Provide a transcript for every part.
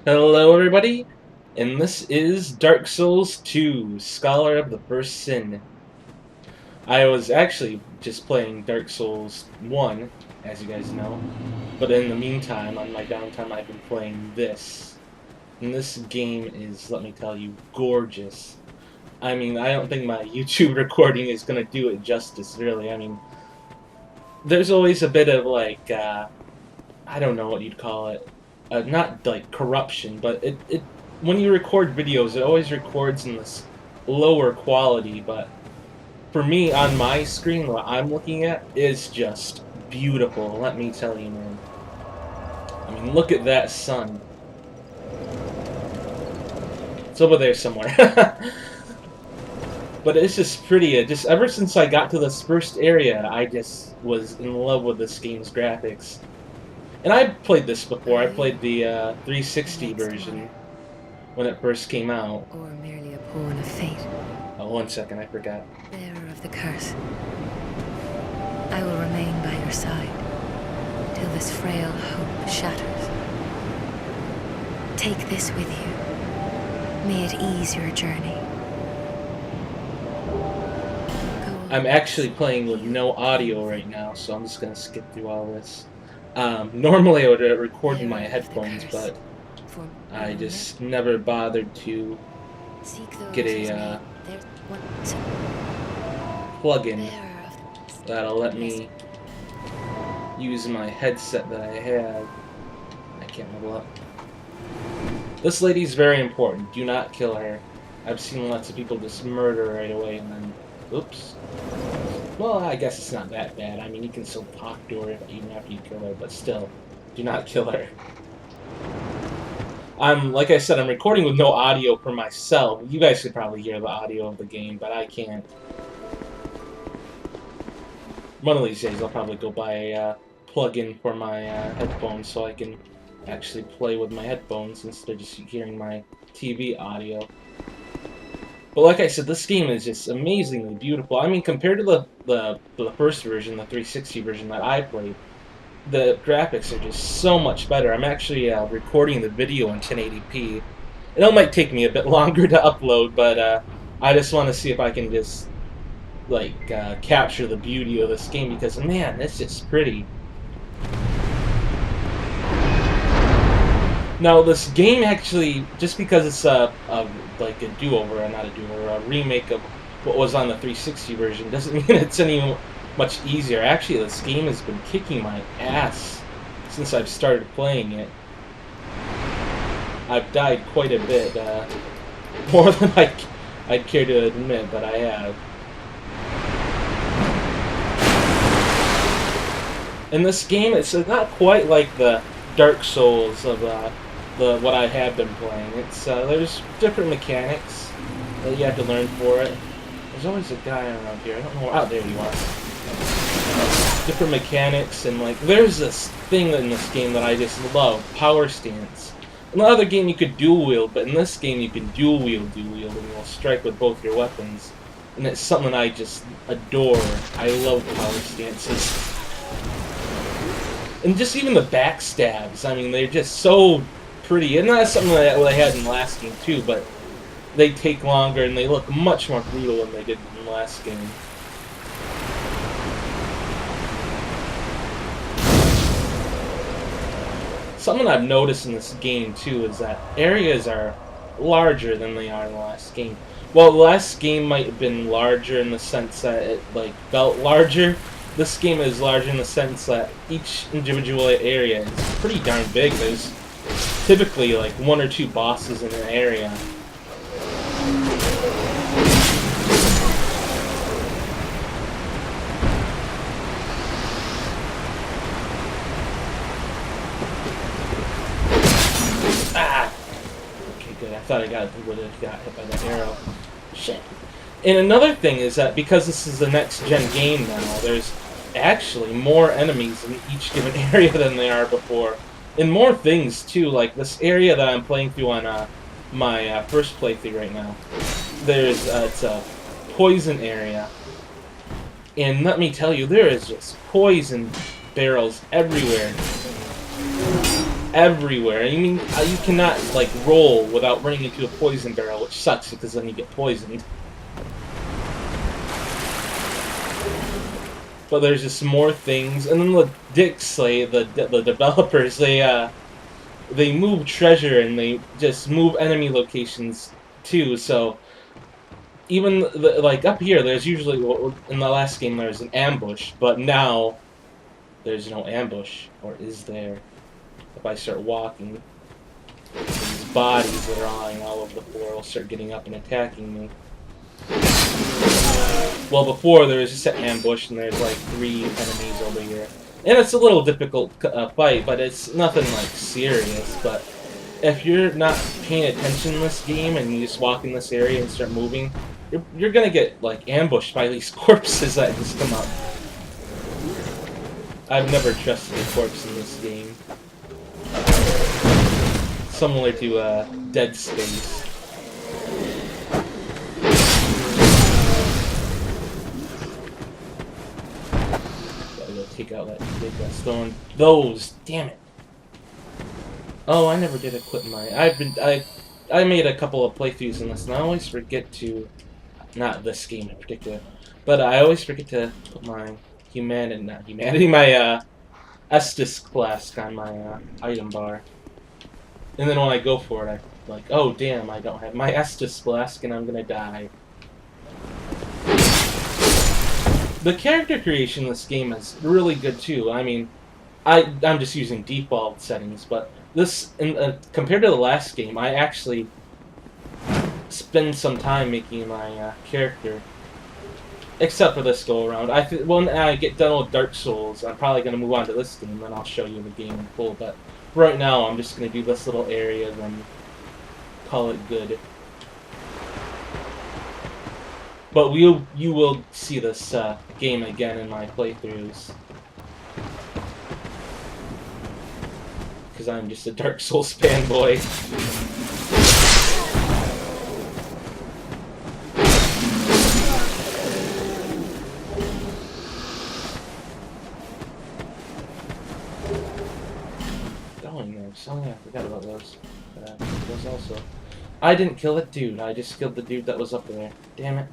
Hello everybody, and this is Dark Souls 2, Scholar of the First Sin. I was actually just playing Dark Souls 1, as you guys know, but in the meantime, on my downtime, I've been playing this. And this game is, let me tell you, gorgeous. I mean, I don't think my YouTube recording is going to do it justice, really. I mean, there's always a bit of, I don't know what you'd call it. Not like corruption, but it when you record videos, it always records in this lower quality. But for me, on my screen, what I'm looking at is just beautiful. Let me tell you, man. I mean, look at that sun. It's over there somewhere. But it's just pretty. Just ever since I got to this first area, I just was in love with this game's graphics. And I played this before. I played the 360 version when it first came out. Or merely a pawn of fate. Oh, 1 second, I forgot. Bearer of the curse. I will remain by your side till this frail hope shatters. Take this with you. May it ease your journey. I'm actually playing with no audio right now, so I'm just gonna skip through all this. Normally I would record in my headphones, but I just never bothered to get a plug-in that'll let me use my headset that I have. I can't level up. This lady's very important. Do not kill her. I've seen lots of people just murder right away and then... Oops. Well, I guess it's not that bad. I mean, you can still talk to her even after you kill her, but still, do not kill her. Like I said, I'm recording with no audio for myself. You guys could probably hear the audio of the game, but I can't. One of these days, I'll probably go buy a plug-in for my headphones so I can actually play with my headphones instead of just hearing my TV audio. But like I said, this game is just amazingly beautiful. I mean, compared to the first version, the 360 version that I played, the graphics are just so much better. I'm actually recording the video in 1080p. It might take me a bit longer to upload, but I just want to see if I can just capture the beauty of this game because, man, it's just pretty. Now, this game actually, just because it's like a do-over, not a do-over, a remake of what was on the 360 version, doesn't mean it's any much easier. Actually, this game has been kicking my ass since I've started playing it. I've died quite a bit, more than I'd care to admit, but I have. In this game, it's not quite like the Dark Souls of what I have been playing. It's there's different mechanics that you have to learn for it. There's always a guy around here. I don't know. Oh, there you are. Different mechanics and there's this thing in this game that I just love: power stance. In the other game you could dual wield, but in this game you can dual wield, and you'll strike with both your weapons. And it's something I just adore. I love power stances. And just even the backstabs. I mean, they're just so pretty, and that's something that they had in the last game too, but they take longer and they look much more brutal than they did in the last game. Something I've noticed in this game too is that areas are larger than they are in the last game. Well, the last game might have been larger in the sense that it felt larger. This game is larger in the sense that each individual area is pretty darn big. There's typically 1 or 2 bosses in an area. Ah! Okay, good. I thought I would have got hit by that arrow. Shit. And another thing is that because this is a next-gen game now, there's actually more enemies in each given area than there are before. And more things, too, like this area that I'm playing through on my first playthrough right now. There's, it's a poison area. And let me tell you, there is just poison barrels everywhere. everywhere. I mean, you cannot like roll without running into a poison barrel, which sucks because then you get poisoned. But there's just more things, and then the the developers, they move treasure and they just move enemy locations too. So even like up here, there's usually in the last game there's an ambush, but now there's no ambush, or is there? If I start walking, these bodies that are lying all over the floor will start getting up and attacking me. Well, before there was just an ambush, and there's like 3 enemies over here. And it's a little difficult fight, but it's nothing like serious. But if you're not paying attention in this game and you just walk in this area and start moving, you're gonna get like ambushed by these corpses that just come up. I've never trusted a corpse in this game. Similar to Dead Space. Gotta go take out that stone. Those, damn it. Oh, I never did equip my. I made a couple of playthroughs in this, and I always forget to, not this game in particular, but I always forget to put my my Estus flask on my item bar. And then when I go for it, I'm like, oh damn, I don't have my Estus flask and I'm gonna die. The character creation in this game is really good too. I mean, I'm just using default settings, but this, compared to the last game, I actually spend some time making my character. Except for this go around. When I get done with Dark Souls, I'm probably going to move on to this game, and I'll show you the game in full. But right now, I'm just going to do this little area, then call it good. But you will see this game again in my playthroughs. Because I'm just a Dark Souls fanboy. Oh yeah, I forgot about those. Those also. I didn't kill that dude. I just killed the dude that was up there. Damn it.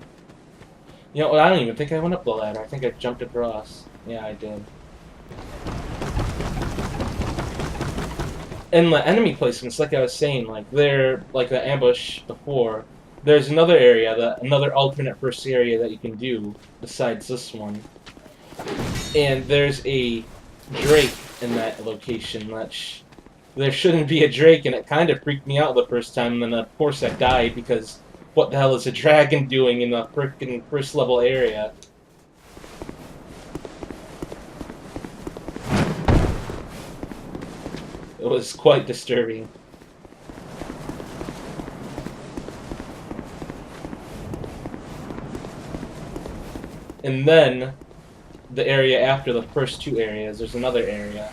You know what? I don't even think I went up the ladder. I think I jumped across. Yeah, I did. And the enemy placements, like I was saying, like they're like the ambush before. There's another area, another alternate first area that you can do besides this one. And there's a Drake in that location, which there shouldn't be a Drake, and it kind of freaked me out the first time, and then of course I died, because what the hell is a dragon doing in the frickin' first level area? It was quite disturbing. And then, the area after the first 2 areas, there's another area.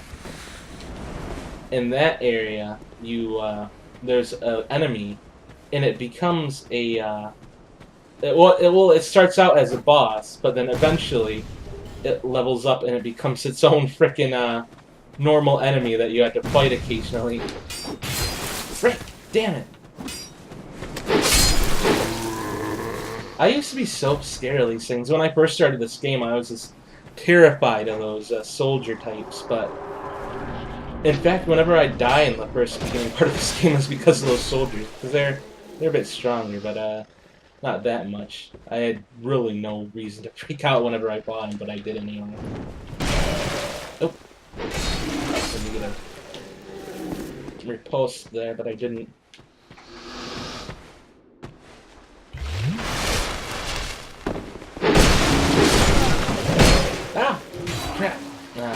In that area, there's an enemy, and it becomes a, it starts out as a boss, but then eventually it levels up and it becomes its own frickin' normal enemy that you have to fight occasionally. Frick! Damn it! I used to be so scared of these things. When I first started this game, I was just terrified of those soldier types, but in fact, whenever I die in the first beginning part of this game, it's because of those soldiers, because they're a bit stronger, but not that much. I had really no reason to freak out whenever I fought him, but I did anyway. Oh, let me get a riposte there, but I didn't. Ah, crap! Ah.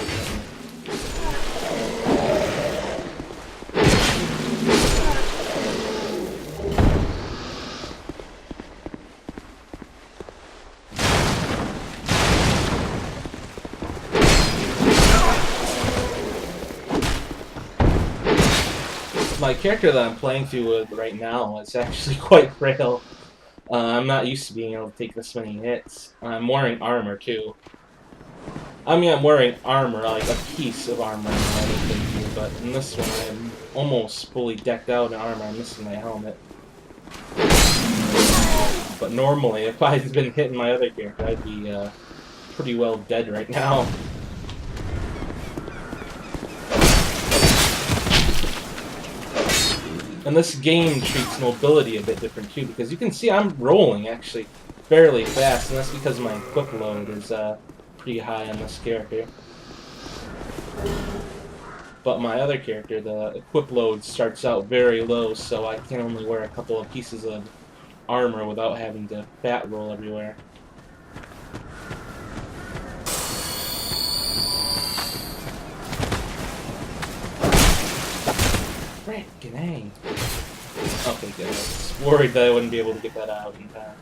My character that I'm playing through with right now is actually quite frail. I'm not used to being able to take this many hits. I'm wearing armor too. I mean, I'm wearing armor, like a piece of armor in my other playthrough, but in this one I'm almost fully decked out in armor. I'm missing my helmet. But normally, if I had been hitting my other character, I'd be pretty well dead right now. And this game treats mobility a bit different too, because you can see I'm rolling actually fairly fast, and that's because my equip load is pretty high on this character. But my other character, the equip load starts out very low, so I can only wear a couple of pieces of armor without having to fat roll everywhere. Frickin' A. Okay, good. I was worried that I wouldn't be able to get that out in time.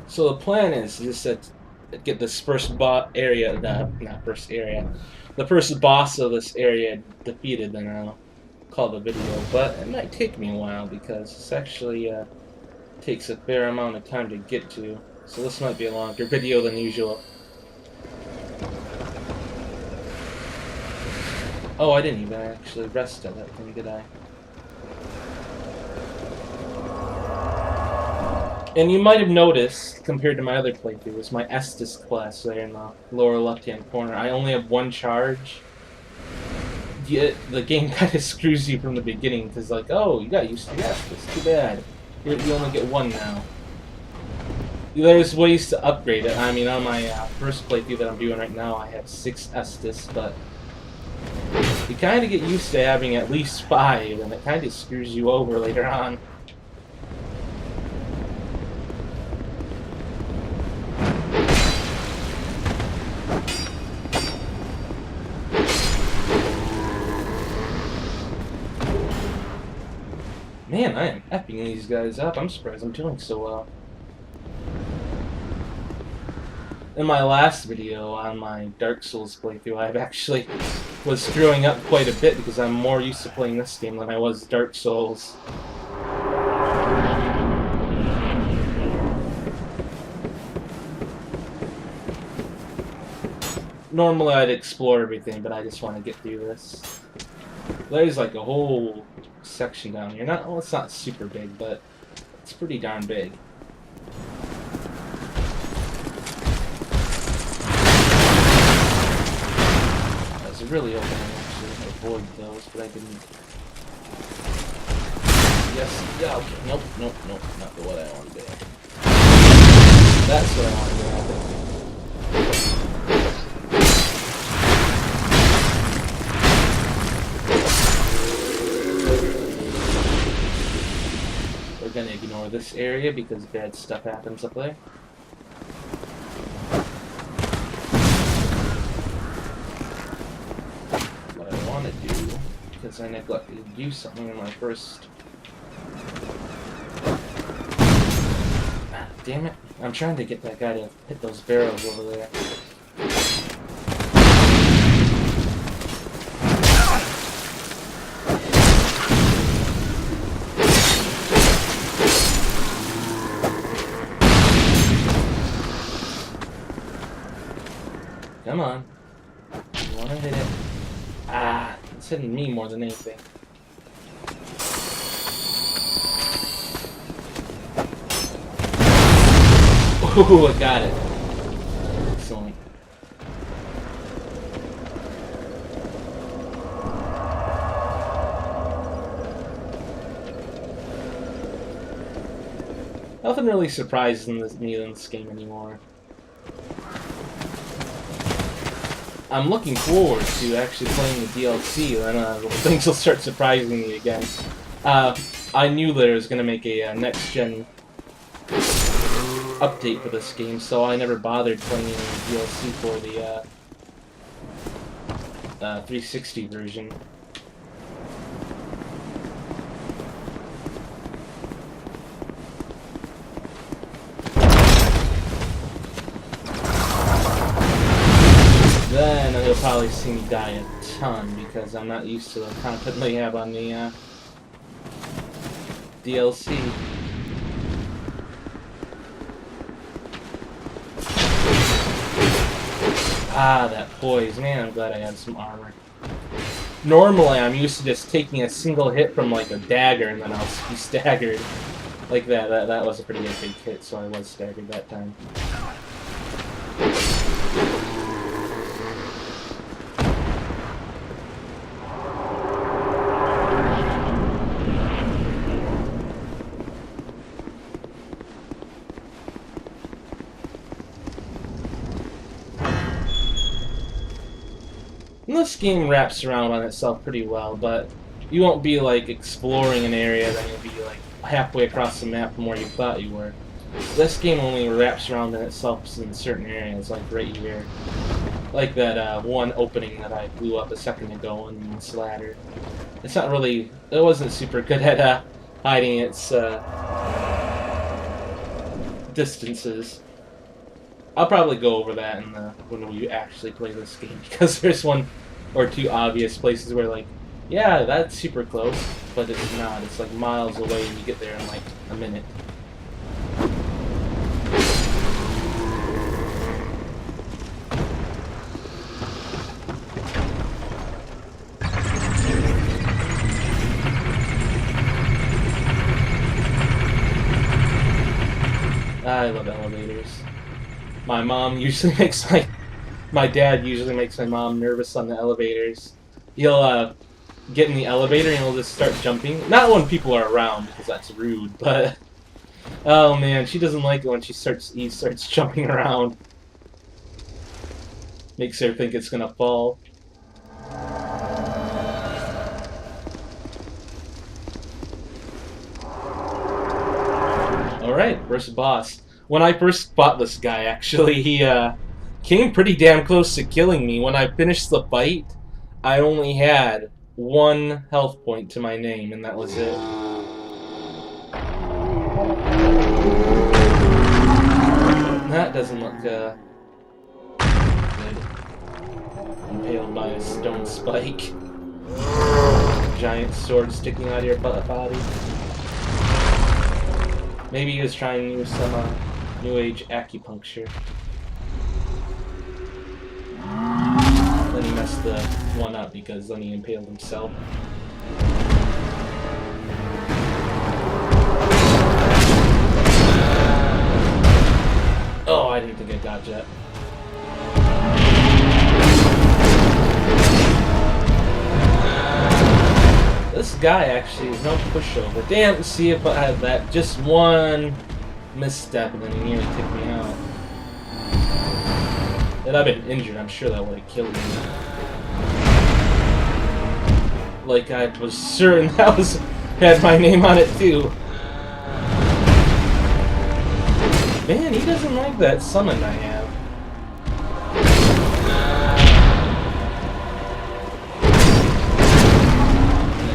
So the plan is just to get this first area, the first boss of this area defeated, then I'll call the video. But it might take me a while because this actually takes a fair amount of time to get to. So this might be a longer video than usual. Oh, I didn't even actually rest at that thing, did I? And you might have noticed, compared to my other playthroughs, my Estus class there in the lower left-hand corner, I only have one charge. The game kind of screws you from the beginning, because like, oh, you got used to Estus, too bad. You only get one now. There's ways to upgrade it. I mean, on my first playthrough that I'm doing right now, I have 6 Estus, but you kind of get used to having at least 5, and it kind of screws you over later on. Man, I am effing these guys up. I'm surprised I'm doing so well. In my last video on my Dark Souls playthrough, I've actually was screwing up quite a bit because I'm more used to playing this game than I was Dark Souls. Normally I'd explore everything, but I just want to get through this. There's like a whole section down here. Well, it's not super big, but it's pretty darn big. I was really hoping I actually avoid those, but I didn't. Yes, yeah, okay. Nope, not the what I want to do. That's what I want to do, I think. We're gonna ignore this area because bad stuff happens up there. What I want to do, because I neglected to do something in my first... Ah, damn it. I'm trying to get that guy to hit those barrels over there. Come on. You want to hit it. Ah, it's hitting me more than anything. Ooh, I got it. Excellent. Nothing really surprises me in this game anymore. I'm looking forward to actually playing the DLC, then things will start surprising me again. I knew there was going to make a next-gen update for this game, so I never bothered playing any DLC for the 360 version. Then you'll probably see me die a ton because I'm not used to the content they have on the DLC. Ah, that poise. Man, I'm glad I had some armor. Normally, I'm used to just taking a single hit from, like, a dagger, and then I'll be staggered. Like that. That was a pretty big hit, so I was staggered that time. And this game wraps around on itself pretty well, but you won't be like exploring an area, then you'll be like halfway across the map from where you thought you were. This game only wraps around in itself in certain areas, like right here. Like that one opening that I blew up a second ago in this ladder. It's not really, it wasn't super good at hiding its distances. I'll probably go over that in when we actually play this game, because there's one or two obvious places where, like, yeah, that's super close, but it's not. It's like miles away and you get there in like a minute. I love elevators. My mom usually makes my dad usually makes my mom nervous on the elevators. He'll get in the elevator and he'll just start jumping. Not when people are around, because that's rude, but oh man, she doesn't like it when he starts jumping around. Makes her think it's gonna fall. Alright, first boss. When I first fought this guy, actually, he came pretty damn close to killing me. When I finished the fight, I only had 1 health point to my name, and that was it. That doesn't look good. Impaled by a stone spike. Giant sword sticking out of your body. Maybe he was trying to use some New Age acupuncture. Then he messed the one up because then he impaled himself. Oh, I didn't think I dodged that. This guy actually is no pushover. Damn, see if I had that just one misstep and then he nearly kicked me out. Had I been injured, I'm sure that would have killed me. Like I was certain that had my name on it too. Man, he doesn't like that summon I have.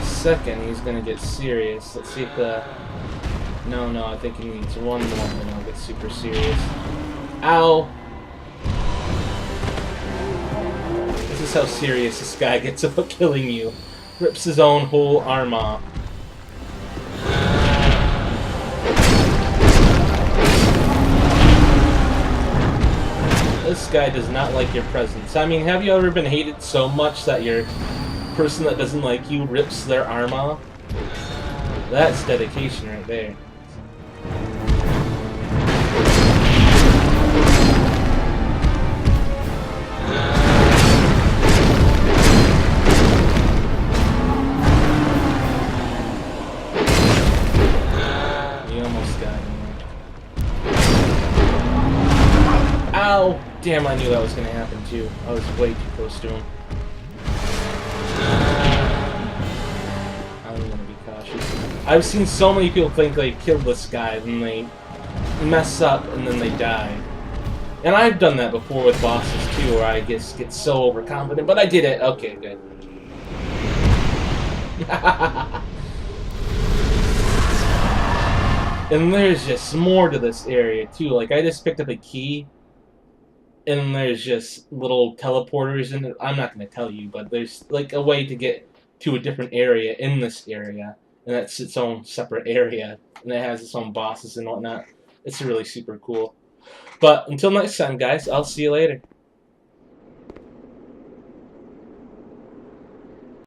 Second, he's gonna get serious. Let's see if no, I think he needs one more, then he'll get super serious. Ow! This is how serious this guy gets about killing you. Rips his own whole arm off. This guy does not like your presence. I mean, have you ever been hated so much that your person that doesn't like you rips their arm off? That's dedication right there. You almost got him. Ow! Damn, I knew that was gonna happen too. I was way too close to him. I'm gonna be cautious. I've seen so many people think they killed this guy, then they mess up, and then they die. And I've done that before with bosses too, where I just get so overconfident, but I did it. Okay, good. And there's just more to this area too. Like, I just picked up a key, and there's just little teleporters in it. I'm not going to tell you, but there's like a way to get to a different area in this area, and that's its own separate area, and it has its own bosses and whatnot. It's really super cool. But until next time, guys, I'll see you later.